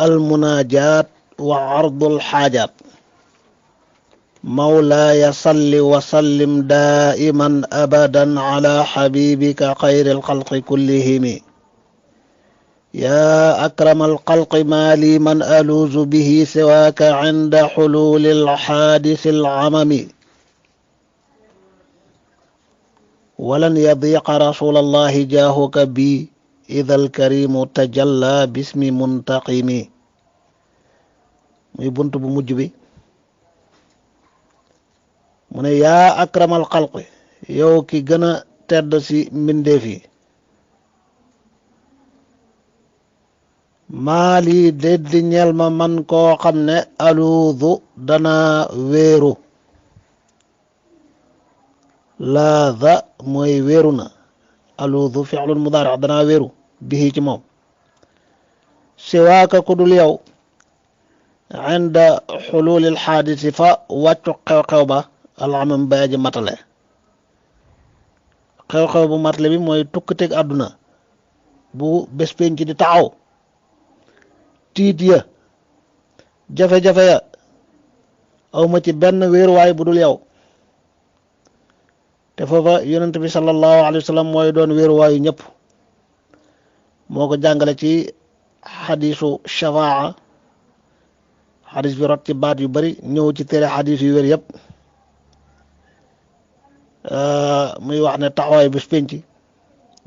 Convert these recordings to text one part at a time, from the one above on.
المناجات وعرض الحاجات مولاي صل وسلم دائما أبدا على حبيبك خير الخلق كلهم يا أكرم الخلق ما لي من ألوذ به سواك عند حلول الحادث العمم ولن يضيق رسول الله جاهك بي إذا الكريم تجلى باسم منتقم muy bunt bu mujj bi mu ne yaa akramal xalqi yow ki gën a tedd ci mbindeef yi maa lii déddi ñeel ma man koo xam ne aluudu dana wéeru laada mooy wéeru na aluudu fi'lun mudaari dana wéeru bihi ci moom siwaaka ku dul yow inda xululil xaadisi fa wàccu xew-xew ba alamam ba aji matale xew-xew bu matale bi mooy tukkiteg àdduna bu bés penc di taxaw tiit ya jafe-jafe ya awma ci benn wéeruwaay bu dul yow te foofa yonent bi sallallahu alayhi wa sallam mooy doon wéeruwaayu ñëpp moo ko jàngale ci xadiisu shafaa xadis bi rot ci baat yu bari ñëw ci téere xadis yu wér yëpp muy wax ne taxawaay bés penc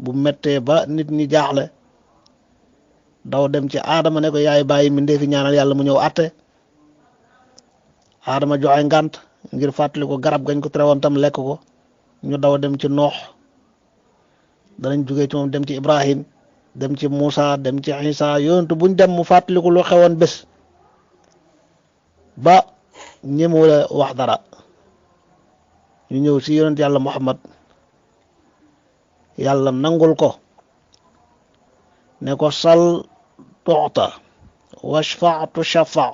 bu mettee ba nit ñi jaaxle daw dem ci aadama ne ko yaay bàyyi mbindee fi ñaanal yàlla mu ñëw àtte aadama joxe ngànt ngir fàttali ko garab gañ ko tere woon tam lekk ko ñu daw dem ci noox danañ jógee ci moom dem ci ibrahim dem ci Muusa dem ci Isa yonentu buñ dem mu fàttaliku lu xewoon bés ba ñemewula wax dara ñu ñëw ci yonent yàlla Muhammad yàlla nangul ko ne ko sal tuxta washfa'tu shafa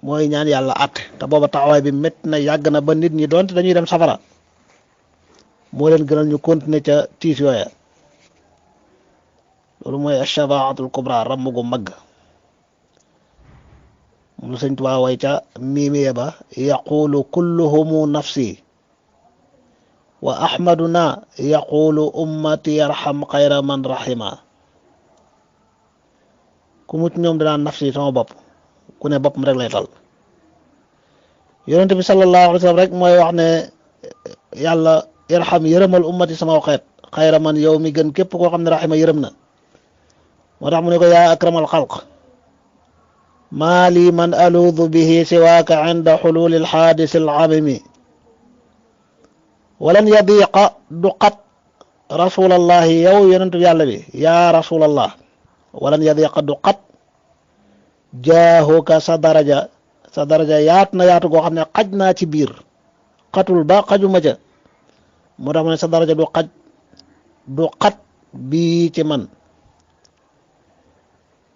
mooy ñaan yàlla àtte te booba taxawaay bi métti na yàgg na ba nit ñi doonte dañuy dem safara moo leen gënal ñu continuer ca tiis yooya loolu mooy ashafaatul kubra ramm gu mag moom la Sëñ Tuubaa way ca miimiya ba yaqulu kulluhumu nafsi wa ahmaduna yaqulu ummati yarham xayra man rahima ku mucc ñoom danaan nafsi sama bopp ku ne boppam rek lay tal yonent bi sallallahu alayhi wa sallam rek mooy wax ne yàlla irham yërëmal ummati sama xeet xayra man yow mi gën képp koo xam ne rahima yërëm na moo tax mu ne ko yaa akramal xalq maa lii man aluudu bihi siwaaka inda xululi alxaadisi alamimi walan yadiqa du xat rasulallahi yow yonentu yàlla bi yaa rasulallah walan yadiqa du xat jaahuka sa daraja yaat na yaatu goo xam ne xaj naa ci biir xatul ba xajuma ca moo tax mu ne sa daraja du xat bii ci man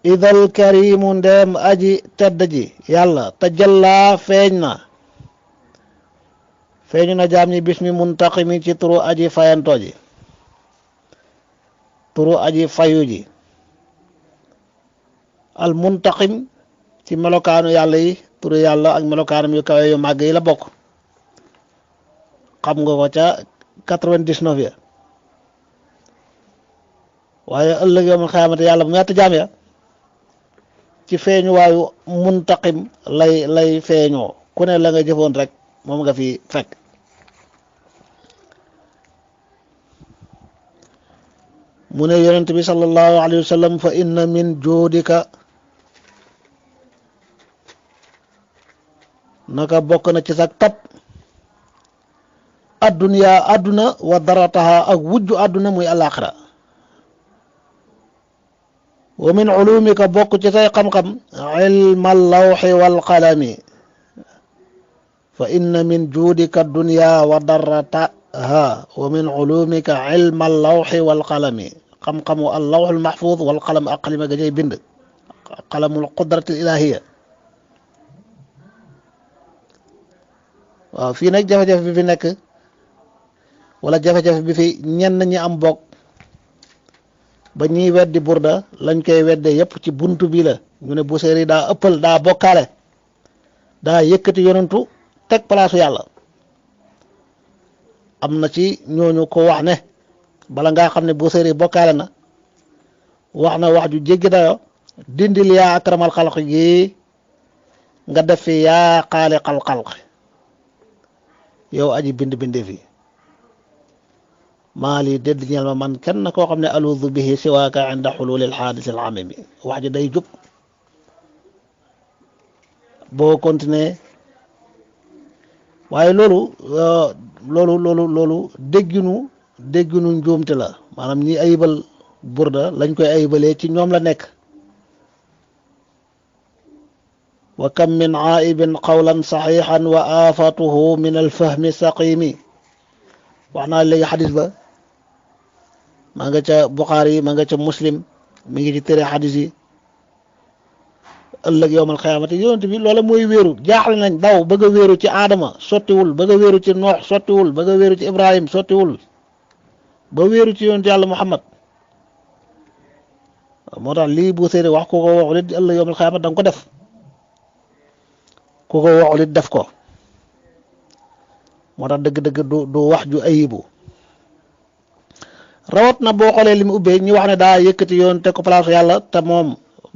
idal karimu ndeem aji tedd ji yàlla tajalla feeñu na jaam ñi bismi muntaqimi ci turu aji fayanto ji turu aji fayu ji al muntaqim ci melokaanu yàlla yi turu yàlla ak melokaanam yu kawe yu màgg yi la bokk xam nga ko ca 99 ya waaye ëllëg yawmal xiyaamati yàlla bu ñett jaam ya ci feeñu waayu muntaqim lay feeñoo ku ne la nga jëfoon rek moom nga fi fekk mu ne yonent bi sallallahu alayhi wa sallam fa inna min juudika naka bokk na ci sag tab adduna wa darataha ak wujju adduna muy alaxira wa min ulumika bokk ci say xam-xam ilma allawxi walqalami fa inna min juudika dunya wa darataha wa min ulumika ilma allawxi walqalami xam-xamu allawxul maxfuud walqalam ak xalima ga jay bind qalamul qudratil ilahiya waaw fii nag jafe-jafe bi fi nekk wala jafe-jafe bi fi ñenn ñi am bokk ba ñiy weddi burda lañ koy wedde yépp ci buntu bi la ñu ne Busayri daa ëppal daa bokkaale daa yëkkati yonentu teg palaasu yàlla. am na ci ñooñu ko wax ne bala ngaa xam ne Busayri bokkaale na wax na wax ju jéggi dayo dindil yaa akramal xalq gi nga def fi yaa xaaliqal xalq yow aji bind bindee fi maa lii dédd ñeel ma man kenn koo xam ne aluudu bihi siwaaka inda xululil xaadis al amimi wax ji day jub boo continuer waaye loolu dégginu njuumte la maanaam ñi ayibal burda lañ koy ayibalee ci ñoom la nekk wa kam min aibin qawlan saxiixan wa aafatuhu min alfahmi saqimi wax naa léegi xadis ba maa nga ca Buxaari maa nga ca Muslim mi ngi ci tere xadis yi ëllëg yowmal xiyaamati yonent bi loola mooy wéeru jaaxle nañ daw bëgg a wéeru ci Aadama sottiwul bëgg a wéeru ci Noox sottiwul bëgg a wéeru ci Ibrahim sottiwul ba wéeru ci yonent yàlla Muhammad moo tax lii Busayri wax ku ko waxul it ëllëg yowmal xiyaamati da nga ko def ku ko waxul it def ko moo tax dëgg-dëgg du wax ju ayibu rawat na boo xoolee li mu ubbee ñi wax ne daa yëkkati yoon teg ko palaasu yàlla te moom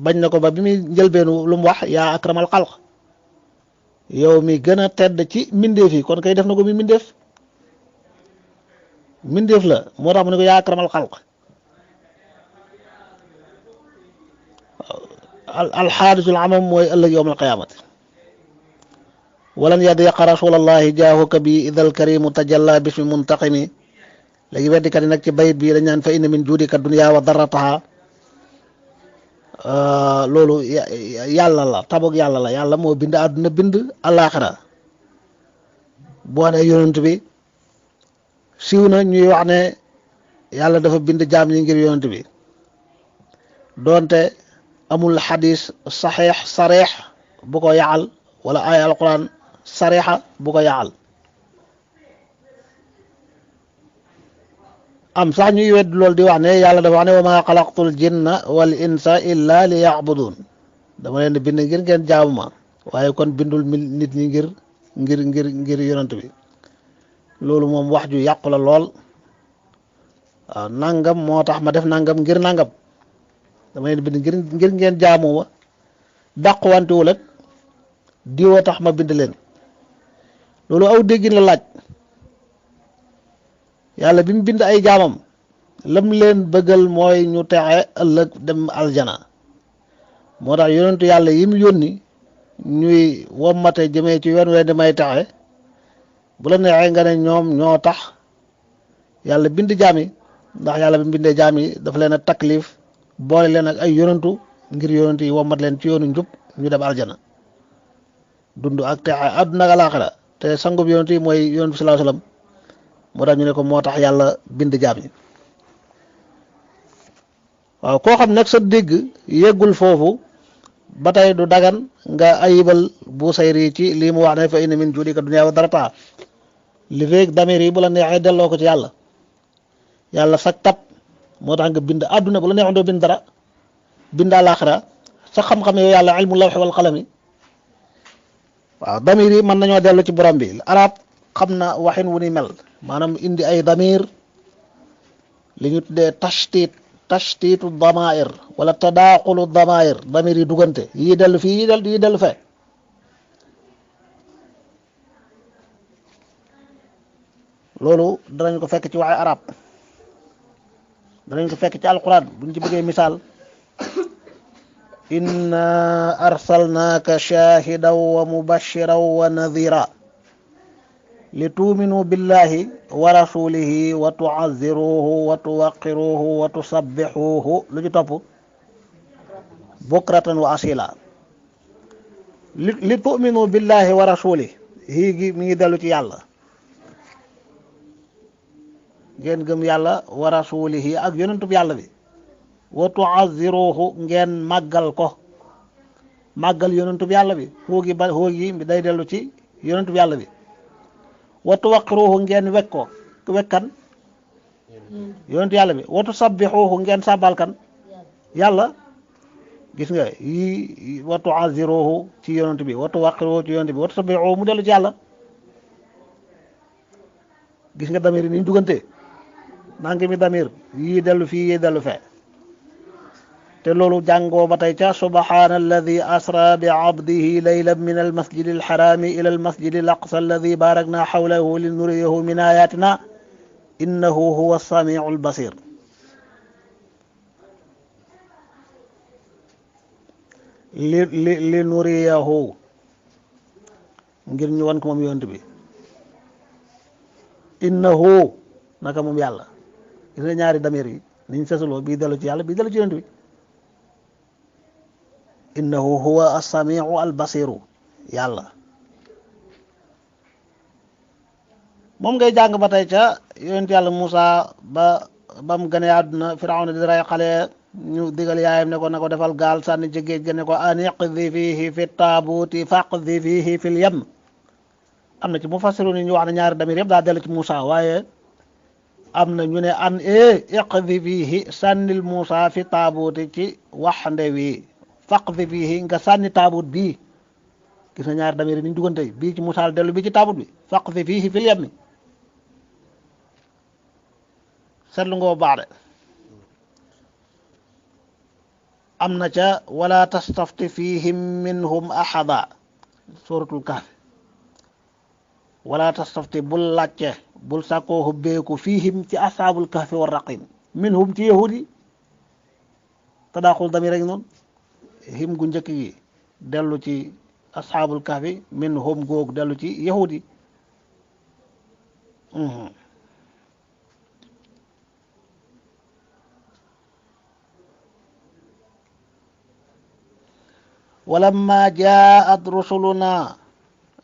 bañ na ko ba bi muy njëlbeenu lu mu wax yaa akramal xalq yow mi gën a tedd ci mbindeef yi kon kay def na ko mi mbindeef la moo tax mu ne ko yaa akramal xalq alxaadisul amam mooy ëllëg yowmal qiyaamati walan yadiqa rasulallahi jaahuka bi idal karimu tajalla bismi muntaqimi léegi weddikat yi nag ci bayit bi dañ naan fa inna min juudika dunya wa darrataha loolu yàlla la tabog yàlla la yàlla moo bind àdduna bind alaaxira boo ne yonent bi siiw na ñuy wax ne yàlla dafa bind jaam yi ngir yonent bi doonte amul xadis saxiix sareex bu ko yaxal wala ay alquran sareexa bu ko yaxal am sax ñuy wedd loolu di wax ne yàlla dafa wax ne wa maa xalaqtul jinna wal insa illa li yacbudun dama leen di bind ngir ngeen jaamu ma waaye kon bindul nit ñi ngir yonent bi loolu moom wax ju yàqu la lool waaw nangam moo tax ma def nangam ngir nangam dama leen di bind ngir ngeen jaamu ma dàquwantewul ak diwa tax ma bind leen loolu aw déggin la laaj yàlla bi mu bind ay jaamam lam leen bëggal mooy ñu texe ëllëg dem aljana moo tax yonentu yàlla yi mu yónni ñuy wommate jëmee ci yoon wee di may texe bu la neexee nga ne ñoom ñoo tax yàlla bind jaam yi ndax yàlla bi mu bindee jaam yi dafa leen a taklif boole leen ak ay yonentu ngir yonentu yi wommat leen ci yoonu njub ñu dem aljana dund ak texe àdduna ak alaaxira te sangub yonentu yi mooy yonentu sallallahu alayhi wasallam moo tax ñu ne ko moo tax yàlla bind jaam yi waaw koo xam nag sa dégg yeggul foofu ba tey du dagan nga ayibal Busayri ci lii mu wax ne fa inna min juudika dunya wa darrataha li feeg damir yi bu la neexee delloo ko ci yàlla sag tab moo tax nga bind àdduna bu la neexoon doo bind dara bind àlaaxira sa xam-xam yow yàlla ilmu lawxi wal qalami waaw damir yi mën nañoo dellu ci borom bi arab xam na waxin wu ni mel maanaam indi ay damir li ñu tuddee tashtiitu damair wala tadaaqulu damair damir yi duggante yii dellu fii yii dellu fee loolu danañ ko fekk ci waxi arab danañ ko fekk ci alquran buñ ci bëggee misaal inna arsalnaaka shahidan wa mubashiran wa nadhira li tuuminu billahi wa rasulihi wa tuazziruhu wa tuwaqiruhu wa tusabbihuhu lu ci topp bukratan wa asila li tuuminu billahi wa rasulihi gi mi ngi dellu ci yàlla ngeen gëm yàlla wa rasulihi ak yonentub yàlla bi wa tuazziruhu ngeen màggal ko màggal yonentub yàlla bi xoogi day dellu ci yonentub yàlla bi wa tuwaqiruhu ngeen wekk ko wekkan yonent yàlla bi watu sabbixuuhu ngeen sàbbal kan yàlla gis nga yi watu aziruhu ci yonent bi watu waqiruhu ci yonent bi watu sabbixuuhu mu dellu ci yàlla gis nga damir yi ni ñu duggante nangi mi damir yii dellu fii yii dellu fee te loolu jàngoo ba tey ca subhaana alladi asra bi abdihi laylan min almasjidi alxarami ila almasjidi alaqsa alladi barakna xawlahu linuriyahu min ayatina innahu huwa alsamiu albasir li nuriyahu ngir ñu wan ko moom yonent bi innahu naka moom yàlla gis nga ñaari damir yi niñ sasaloo bii dellu ci yàlla bii dellu ci yonent bi innahu huwa as-samiu al-basiru yàlla moom ngay jàng ba tey ca yonent yàlla Moussa bam gane àdduna Firawna di rey xale ñu digal yaayam ne ko na ko defal gaal sànni ci géej ga ne ko an iqdi fiihi fi taabuuti faqdi fiihi fil yam am na ci mufassiru ni ñu wax ne ñaari damir yëpp daa dellu ci Moussa waaye am na ñu ne an iqdi fiihi sànnil Moussa fi taabuuti ci waxande wi faqdi fiihi nga sànni taabut bii gis nga ñaari damir yi ni ñu duggante bii ci Moussa dellu bii ci taabut bi faqdi fiihi fil yam seetlu nga baax de am na ca wala tastafti fihim minhum ahada suratul kahf wala tastafti bul làcce bul sàkkoo hubbeeku fihim ci ashaabul kahfi war raqim minhum ci yahudi tadaaxul damir rek noonu him gu njëkk gi dellu ci ashaabul kahfi minhum góog dellu ci yahudi ولما جاءت رسلنا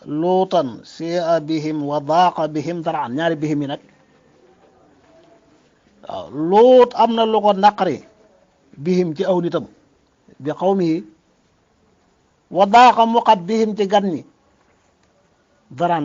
لوطا سيء بهم وضاق بهم ذرعا ñaari bihim yi nag waaw Luut am na lu ko naqari bihim ci aw nitam bi qawmihi wa daaqa mu xat bihim ci gan ñi ذرعا